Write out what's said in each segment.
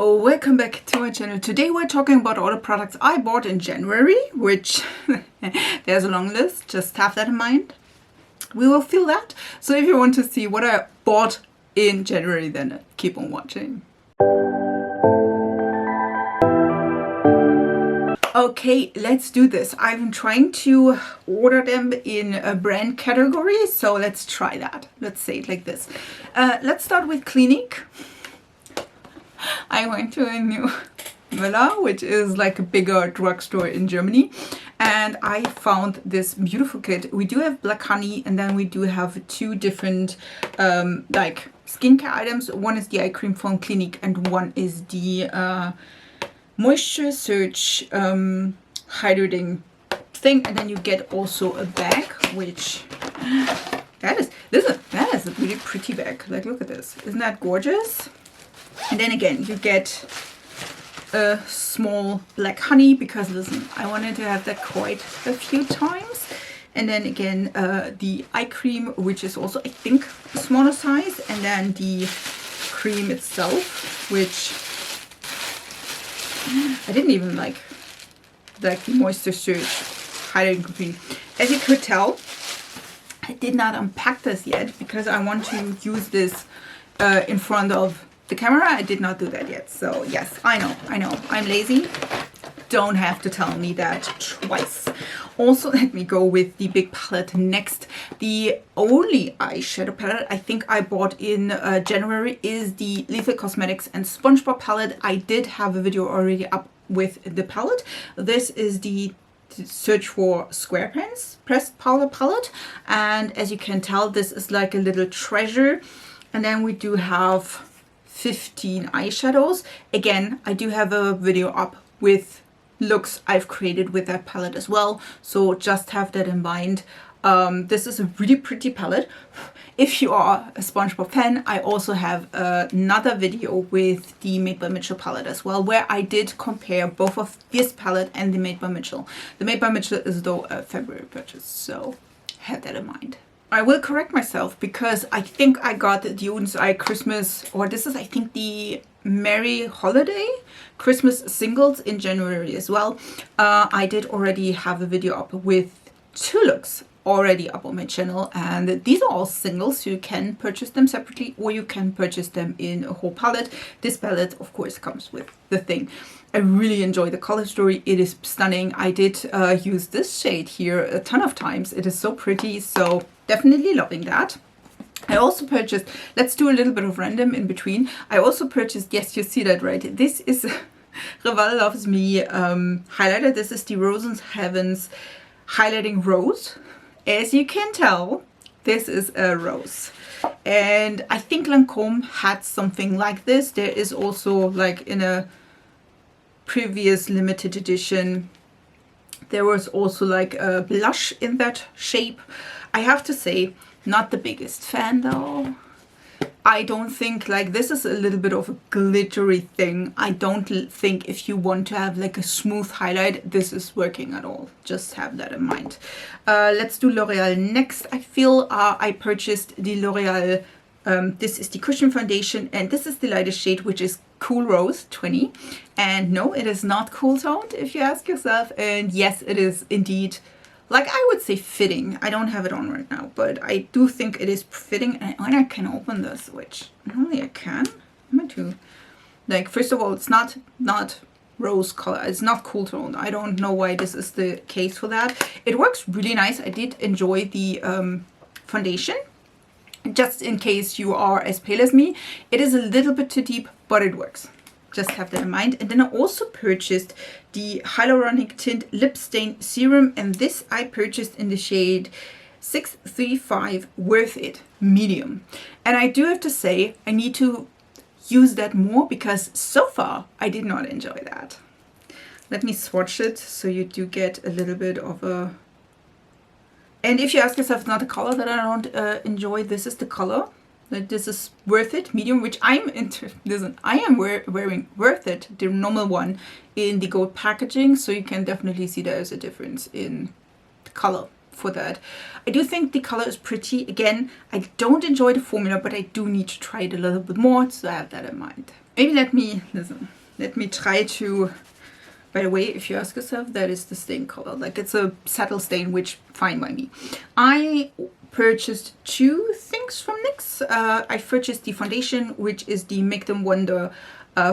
Oh, welcome back to my channel. Today we're talking about all the products I bought in January, which there's a long list, just have that in mind. We will fill that. So if you want to see what I bought in January, then keep on watching. Okay, let's do this. I've been trying to order them in a brand category, so let's try that. Let's say it like this. Let's start with Clinique. I went to a new Müller, which is like a bigger drugstore in Germany, and I found this beautiful kit. We do have Black Honey, and then we do have two different like skincare items. One is the eye cream from Clinique, and one is the Moisture Surge hydrating thing. And then you get also a bag, which that is a really pretty bag. Like, look at this. Isn't that gorgeous? And then again, you get a small Black Honey, because listen, I wanted to have that quite a few times. And then again, the eye cream, which is also, I think, a smaller size. And then the cream itself, which I didn't even like the Moisture Surge hydrating cream. As you could tell, I did not unpack this yet because I want to use this in front of the camera. I did not do that yet. So yes, I know, I'm lazy. Don't have to tell me that twice. Also, let me go with the big palette next. The only eyeshadow palette I think I bought in January is the Zeesea Cosmetics and SpongeBob palette. I did have a video already up with the palette. This is the Search for Squarepants pressed powder palette, and as you can tell, this is like a little treasure. And then we do have 15 eyeshadows. Again, I do have a video up with looks I've created with that palette as well, so just have that in mind. This is a really pretty palette. If you are a SpongeBob fan, I also have another video with the Made by Mitchell palette as well, where I did compare both of this palette and the Made by Mitchell. The Made by Mitchell is though a February purchase, so have that in mind. I will correct myself because I think I got the Oden's Eye Christmas, or this is I think the Merry Holiday Christmas singles in January as well. I did already have a video up with two looks already up on my channel, and these are all singles, so you can purchase them separately or you can purchase them in a whole palette. This palette of course comes with the thing. I really enjoy the color story. It is stunning. I did use this shade here a ton of times. It is so pretty, so definitely loving that. I also purchased, let's do a little bit of random in between. I also purchased, yes, you see that right, this is Rival Loves Me highlighter. This is the Rosy Heaven Highlighter Rose. As you can tell, this is a rose. And I think Lancome had something like this. There is also, like in a previous limited edition, there was also like a blush in that shape. I have to say, not the biggest fan though. I don't think, like, this is a little bit of a glittery thing. I don't think if you want to have like a smooth highlight, this is working at all. Just have that in mind. Let's do L'Oreal next. I feel I purchased the L'Oreal, this is the Cushion Foundation, and this is the lightest shade, which is Cool Rose 20. And no, it is not cool toned, if you ask yourself. And yes, it is indeed, like, I would say fitting. I don't have it on right now, but I do think it is fitting. And I can open this, which normally I can. I'm going to, like, first of all, it's not rose color. It's not cool tone. I don't know why this is the case for that. It works really nice. I did enjoy the foundation. Just in case you are as pale as me, it is a little bit too deep, but it works. Just have that in mind. And then I also purchased the Hyaluronic Tint Lip Stain Serum, and this I purchased in the shade 635 Worth It Medium. And I do have to say, I need to use that more because so far I did not enjoy that. Let me swatch it so you do get a little bit of a... And if you ask yourself, it's not the color that I don't enjoy, this is the color. This is Worth It Medium, which I'm into. Listen, I am wearing Worth It, the normal one, in the gold packaging, so you can definitely see there's a difference in the color for that. I do think the color is pretty. Again, I don't enjoy the formula, but I do need to try it a little bit more, so I have that in mind. maybe let me try to, by the way, if you ask yourself, that is the stain color. Like it's a subtle stain, which fine by me. I purchased 2 things from NYX. I purchased the foundation, which is the Make Them Wonder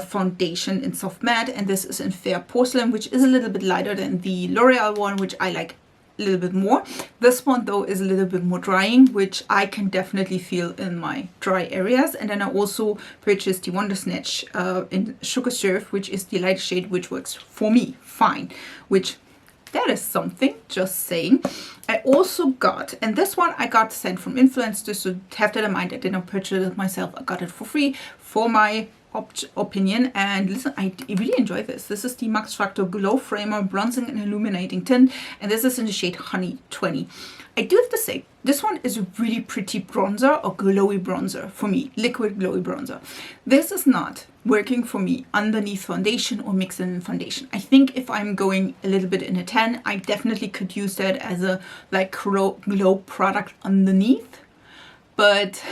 foundation in soft matte, and this is in fair porcelain, which is a little bit lighter than the L'Oreal one, which I like a little bit more. This one though is a little bit more drying, which I can definitely feel in my dry areas. And then I also purchased the Wonder Snatch in Sugar Surf, which is the light shade, which works for me fine, which that is something, just saying. I also got, and this one I got sent from influencers, so have that in mind. I did not purchase it myself. I got it for free for my opinion, and listen, I really enjoy this. This is the Max Factor Glow Framer Bronzing and Illuminating Tint, and this is in the shade Honey 20. I do have to say, this one is a really pretty bronzer or glowy bronzer for me, liquid glowy bronzer. This is not working for me underneath foundation or mixed in foundation. I think if I'm going a little bit in a tan, I definitely could use that as a like glow product underneath, but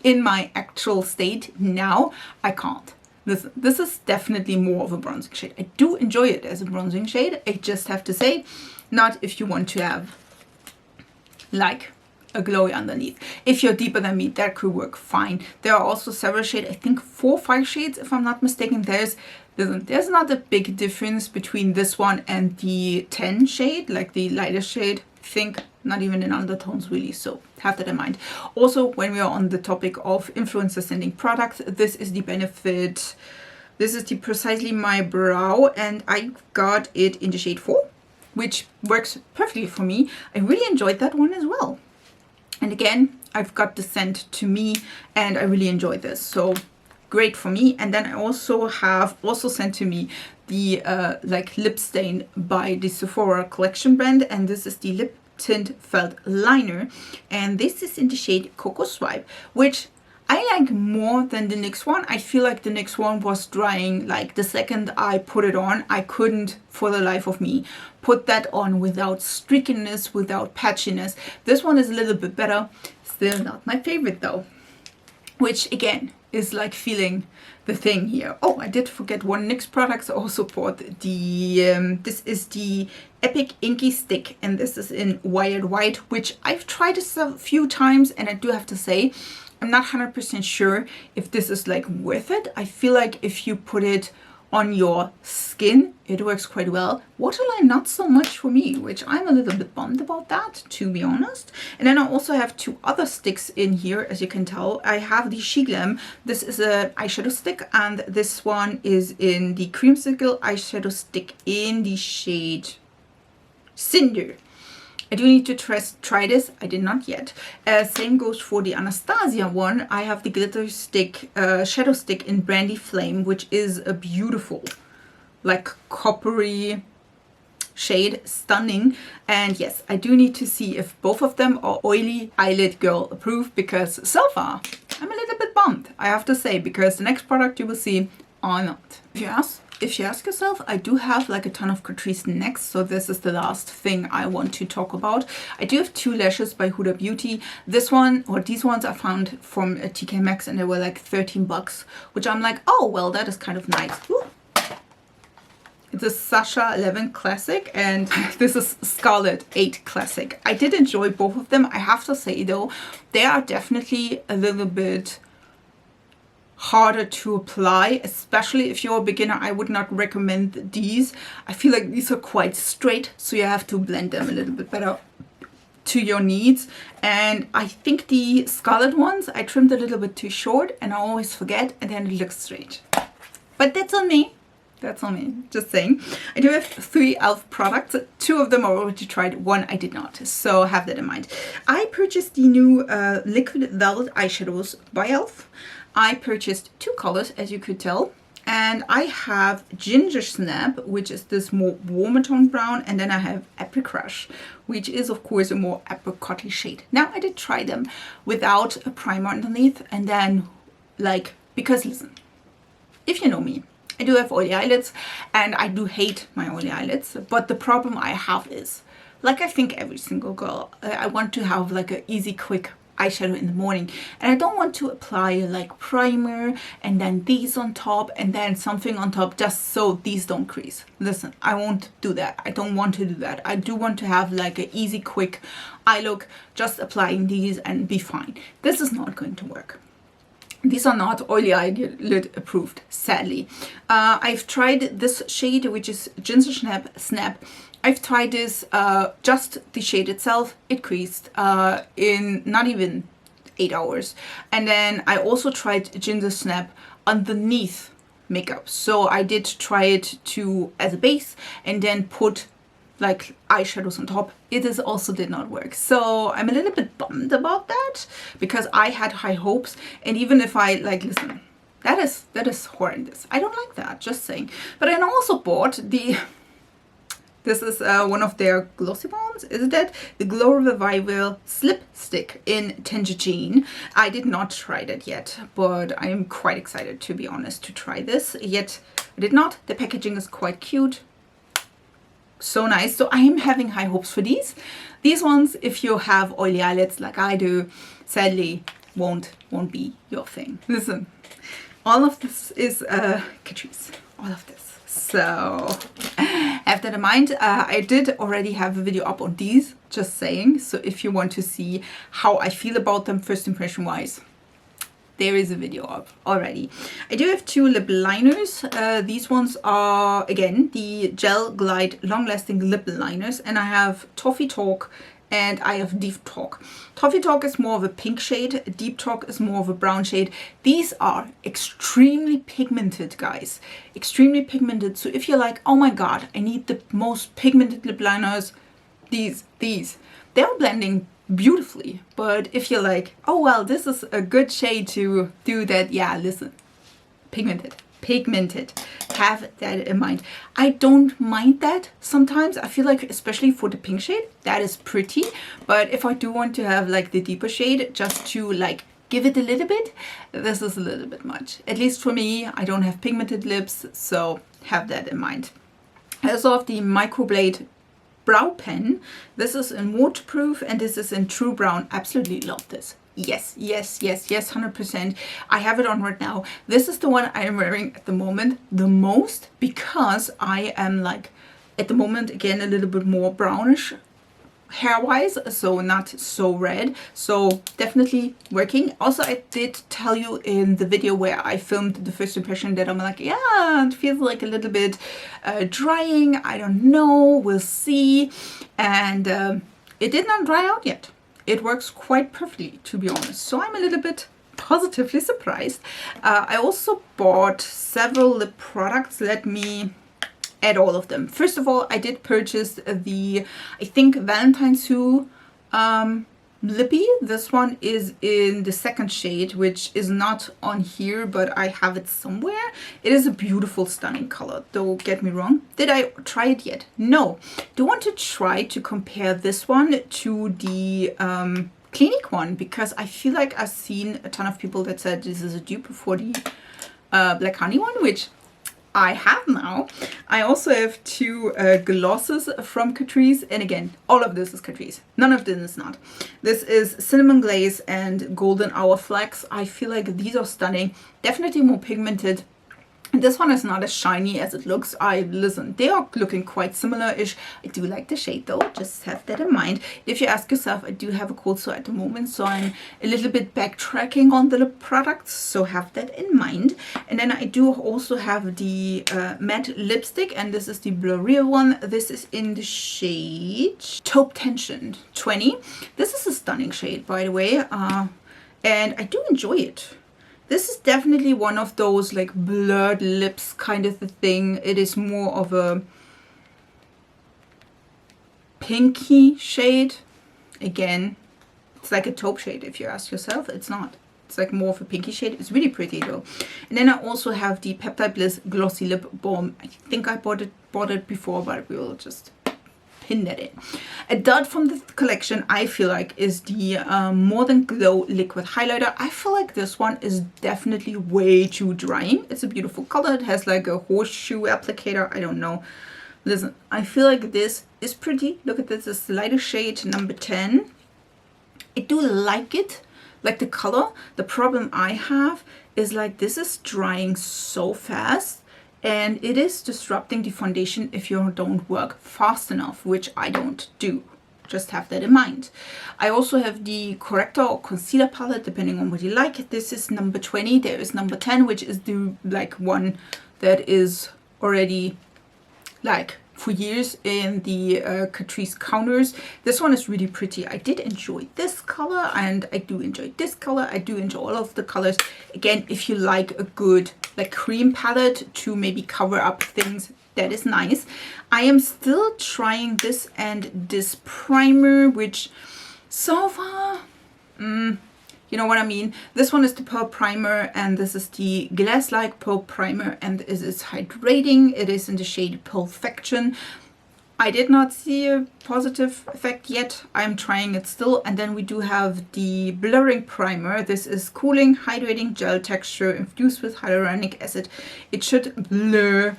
in my actual state now, I can't. This is definitely more of a bronzing shade. I do enjoy it as a bronzing shade. I just have to say, not if you want to have like a glowy underneath. If you're deeper than me, that could work fine. There are also several shades, I think 4 or 5 shades if I'm not mistaken. There's not a big difference between this one and the 10 shade, like the lighter shade. I think not even in undertones really, so have that in mind. Also, when we are on the topic of influencers sending products, this is the Benefit, this is the Precisely My Brow, and I got it in the shade 4, which works perfectly for me. I really enjoyed that one as well. And again, I've got this sent to me and I really enjoyed this, so great for me. And then I also have sent to me the like lip stain by the Sephora collection brand, and this is the Lip Tint Felt Liner, and this is in the shade Cocoa Swipe, which I like more than the NYX one. I feel like the NYX one was drying, like the second I put it on, I couldn't for the life of me put that on without streakiness, without patchiness. This one is a little bit better, still not my favorite though, which again is like feeling the thing here. Oh, I did forget one NYX product I also bought. The this is the Epic Inky Stick, and this is in Wired White, which I've tried this a few times, and I do have to say I'm not 100% sure if this is like worth it. I feel like if you put it on your skin, it works quite well. Waterline, not so much for me, which I'm a little bit bummed about that, to be honest. And then I also have 2 other sticks in here, as you can tell. I have the She Glam. This is a eyeshadow stick, and this one is in the Creamsicle eyeshadow stick in the shade Cinder. I do need to try this. I did not yet. Same goes for the Anastasia one. I have the glitter stick, shadow stick in Brandy Flame, which is a beautiful, like coppery shade, stunning. And yes, I do need to see if both of them are oily eyelid girl approved, because so far I'm a little bit bummed, I have to say, because the next product you will see are not. If you ask yourself, I do have like a ton of Catrice next, so this is the last thing I want to talk about. I do have 2 lashes by Huda Beauty. This one, or these ones I found from TK Maxx, and they were like 13 bucks, which I'm like, oh, well, that is kind of nice. Ooh. It's a Sasha 11 Classic, and this is Scarlette 8 Classic. I did enjoy both of them. I have to say though, they are definitely a little bit harder to apply, especially if you're a beginner. I would not recommend these. I feel like these are quite straight, so you have to blend them a little bit better to your needs. And I think the Scarlette ones I trimmed a little bit too short, and I always forget, and then it looks straight. But that's on me. That's on me, just saying. I do have 3 e.l.f. products. 2 of them I already tried, 1 I did not, so have that in mind. I purchased the new Liquid Velvet eyeshadows by e.l.f. I purchased 2 colors, as you could tell, and I have Ginger Snap, which is this more warmer tone brown, and then I have Apricot, which is of course a more apricot-y shade. Now I did try them without a primer underneath, and then like, because listen, if you know me, I do have oily eyelids, and I do hate my oily eyelids, but the problem I have is, like I think every single girl, I want to have like an easy, quick eyeshadow in the morning, and I don't want to apply like primer and then these on top and then something on top just so these don't crease. Listen, I won't do that. I don't want to do that. I do want to have like an easy, quick eye look, just applying these and be fine. This is not going to work. These are not oily eyelid approved, sadly. I've tried this shade, which is Ginger Snap. I've tried this, just the shade itself. It creased in not even 8 hours. And then I also tried Ginger Snap underneath makeup. So I did try it as a base and then put like eyeshadows on top. It is also did not work. So I'm a little bit bummed about that because I had high hopes. And even if I like, listen, that is horrendous. I don't like that, just saying. But I also bought this is one of their glossy balms, is that? The Glow Revival Slip Stick in Tangerine. I did not try that yet, but I am quite excited, to be honest, to try this. Yet I did not. The packaging is quite cute. So nice. So I am having high hopes for these. These ones, if you have oily eyelids like I do, sadly won't be your thing. Listen, all of this is Catrice. All of this. So have that in mind. I did already have a video up on these, just saying. So if you want to see how I feel about them first impression wise, there is a video up already. I do have 2 lip liners. These ones are, again, the Gel Glide Long Lasting Lip Liners. And I have Toffee Talk and I have Deep Talk. Toffee Talk is more of a pink shade. Deep Talk is more of a brown shade. These are extremely pigmented, guys. Extremely pigmented. So if you're like, oh my god, I need the most pigmented lip liners, these. They're blending beautifully. But if you're like, oh well, this is a good shade to do that, yeah, listen, pigmented. Have that in mind. I don't mind that sometimes. I feel like, especially for the pink shade, that is pretty. But if I do want to have like the deeper shade, just to like give it a little bit, this is a little bit much. At least for me, I don't have pigmented lips, so have that in mind. I also have the Microblade Brow Pen. This is in waterproof and this is in True Brown. Absolutely love this. Yes, 100%. I have it on right now. This is the one I am wearing at the moment the most because I am like, at the moment, again, a little bit more brownish hair-wise, so not so red. So definitely working. Also, I did tell you in the video where I filmed the first impression that I'm like, yeah, it feels like a little bit drying. I don't know. We'll see. And it did not dry out yet. It works quite perfectly, to be honest. So I'm a little bit positively surprised. I also bought several lip products. Let me add all of them. First of all, I did purchase the, I think, Valentine's Hue lippy. This one is in the second shade, which is not on here, but I have it somewhere. It is a beautiful, stunning color. Don't get me wrong. Did I try it yet? No. Do want to try to compare this one to the Clinique one, because I feel like I've seen a ton of people that said this is a dupe for the Black Honey one, which I have now. I also have 2 glosses from Catrice, and again, all of this is Catrice. None of this is not. This is Cinnamon Glaze and Golden Hour Flex. I feel like these are stunning. Definitely more pigmented. This one is not as shiny as it looks. Listen, they are looking quite similar-ish. I do like the shade though, just have that in mind. If you ask yourself, I do have a cold sore at the moment, so I'm a little bit backtracking on the lip products, so have that in mind. And then I do also have the matte lipstick, and this is the Loreal one. This is in the shade Taupe Tension 20. This is a stunning shade, by the way, and I do enjoy it. This is definitely one of those like blurred lips kind of a thing. It is more of a pinky shade. Again, it's like a taupe shade if you ask yourself. It's not. It's like more of a pinky shade. It's really pretty though. And then I also have the Peptide Bliss Glossy Lip Balm. I think I bought it before, but we will just pin that in. A dud from the collection, I feel like, is the More Than Glow Liquid Highlighter. I feel like this one is definitely way too drying. It's a beautiful color. It has like a horseshoe applicator. I don't know. Listen, I feel like this is pretty. Look at this. This is the lighter shade number 10. I do like it, like the color. The problem I have is like this is drying so fast, and it is disrupting the foundation if you don't work fast enough, which I don't do. Just have that in mind. I also have the corrector or concealer palette, depending on what you like. This is number 20. There is number 10, which is the like one that is already like for years in the Catrice counters. This one is really pretty. I did enjoy this color, and I do enjoy this color. I do enjoy all of the colors. Again, if you like a good like cream palette to maybe cover up things, that is nice. I am still trying this and this primer, which so far, you know what I mean. This one is the Pearl Primer, and this is the Glass-like Pearl Primer, and it is hydrating. It is in the shade Perfection. I did not see a positive effect yet. I'm trying it still. And then we do have the Blurring Primer. This is Cooling Hydrating Gel Texture infused with hyaluronic acid. It should blur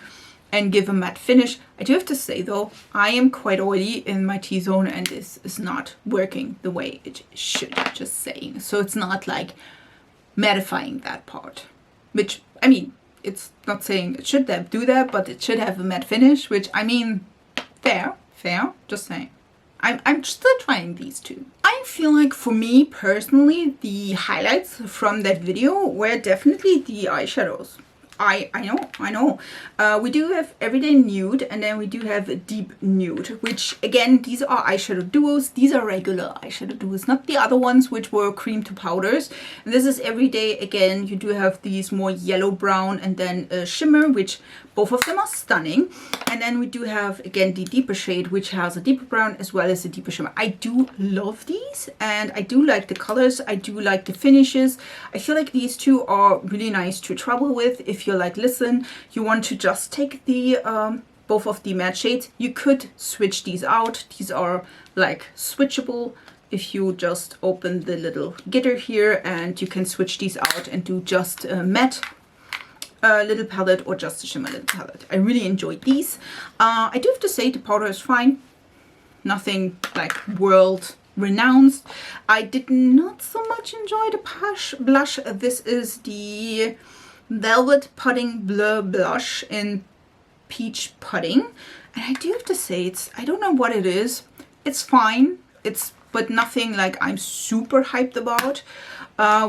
and give a matte finish. I do have to say though, I am quite oily in my T-zone, and this is not working the way it should, just saying. So it's not like mattifying that part, which, I mean, it's not saying it should do that, but it should have a matte finish, which, I mean, fair, just saying. I'm still trying these two. I feel like for me personally, the highlights from that video were definitely the eyeshadows. I know. We do have Everyday Nude, and then we do have Deep Nude, which again, these are eyeshadow duos. These are regular eyeshadow duos, not the other ones which were cream to powders. And this is Everyday. Again, you do have these more yellow brown and then shimmer, which both of them are stunning. And then we do have again the deeper shade, which has a deeper brown as well as a deeper shimmer. I do love these, and I do like the colors. I do like the finishes. I feel like these two are really nice to travel with. If you're like, listen, you want to just take the both of the matte shades, you could switch these out. These are like switchable. If you just open the little getter here, and you can switch these out and do just a matte little palette or just a shimmer little palette. I really enjoyed these. I do have to say the powder is fine. Nothing like world renowned. I did not so much enjoy the blush. This is the Velvet Pudding Blur Blush in Peach Pudding. And I do have to say, I don't know what it is. It's fine. But nothing like I'm super hyped about.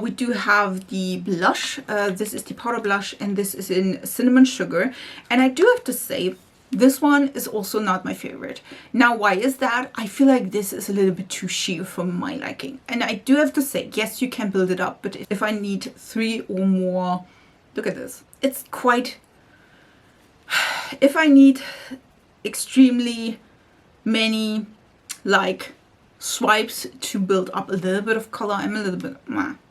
We do have the blush. This is the powder blush, and this is in Cinnamon Sugar. And I do have to say, this one is also not my favorite. Now, why is that? I feel like this is a little bit too sheer for my liking. And I do have to say, yes, you can build it up, but if I need 3 or more, look at this. It's quite, if I need extremely many like swipes to build up a little bit of color, I'm a little bit,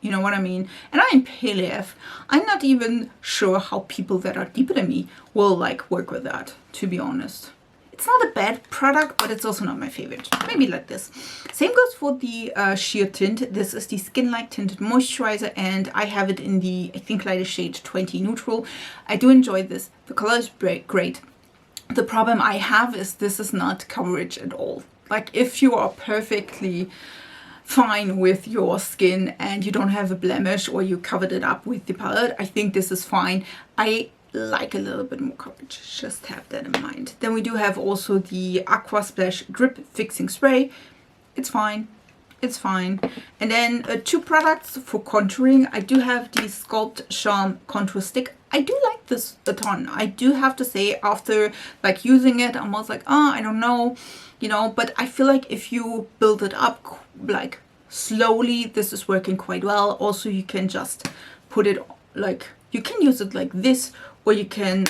you know what I mean? And I'm pale AF. I'm not even sure how people that are deeper than me will like work with that, to be honest. It's not a bad product, but it's also not my favorite. Maybe like this. Same goes for the sheer tint. This is the Skin Like Tinted Moisturizer, and I have it in the, I think, lighter shade 20 Neutral. I do enjoy this. The color is great. The problem I have is this is not coverage at all. Like, if you are perfectly fine with your skin and you don't have a blemish, or you covered it up with the palette, I think this is fine. I like a little bit more coverage, just have that in mind. Then we do have also the Aqua Splash Drip Fixing Spray. It's fine. And then 2 products for contouring. I do have the Sculpt Charm Contour Stick. I do like this a ton. I do have to say, after like using it, I'm almost like, I don't know, you know, but I feel like if you build it up like slowly, this is working quite well. Also, you can just put it like, you can use it like this, or you can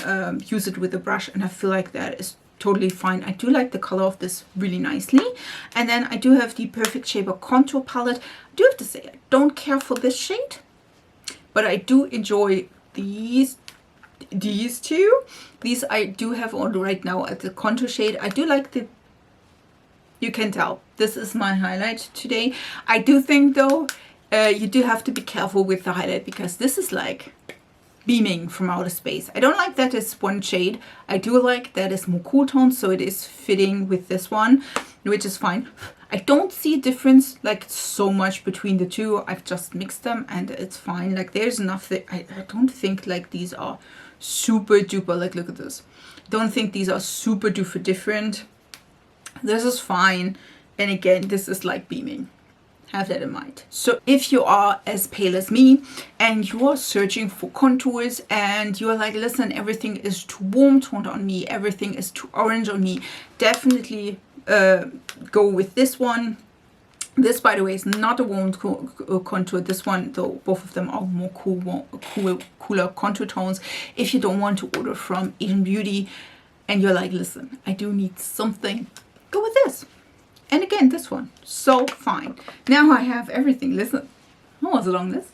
use it with a brush, and I feel like that is totally fine. I do like the color of this really nicely. And then I do have the Perfect Shaper Contour Palette. I do have to say, I don't care for this shade, but I do enjoy these two. These I do have on right now at the contour shade. I do like the, you can tell, this is my highlight today. I do think though, you do have to be careful with the highlight, because this is like beaming from outer space. I don't like that it's one shade. I do like that it's more cool tone, so it is fitting with this one. which is fine. I don't see a difference like so much between the two. I've just mixed them and it's fine. Like there's nothing, I don't think like these are super duper, like look at this. Don't think these are super duper different. This is fine. And again, this is like beaming. Have that in mind. So if you are as pale as me and you are searching for contours and you're like, listen, everything is too warm toned on me, everything is too orange on me, definitely go with this one. This, by the way, is not a warm contour. This one, though, both of them are more cooler contour tones. If you don't want to order from Asian Beauty and you're like, listen, I do need something, go with this. And again, this one, so fine. Now I have everything. Listen, what was it on this?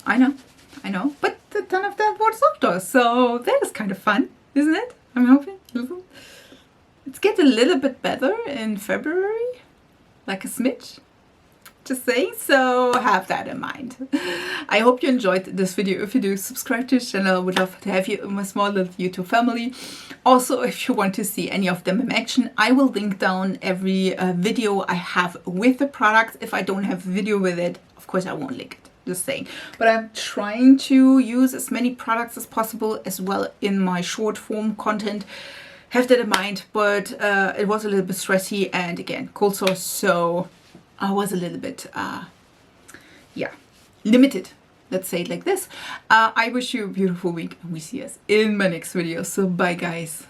I know, but none of that was softer, so that is kind of fun, isn't it? I'm hoping. Listen. It gets a little bit better in February, like a smidge. Just saying, so have that in mind. I hope you enjoyed this video. If you do, subscribe to the channel. I would love to have you in my small little YouTube family. Also, if you want to see any of them in action, I will link down every video I have with the product. If I don't have a video with it, of course I won't link it. Just saying. But I'm trying to use as many products as possible as well in my short form content. Have that in mind. But it was a little bit stressy and again, cold sore, so I was a little bit, yeah, limited. Let's say it like this. I wish you a beautiful week and we see us in my next video. So bye guys.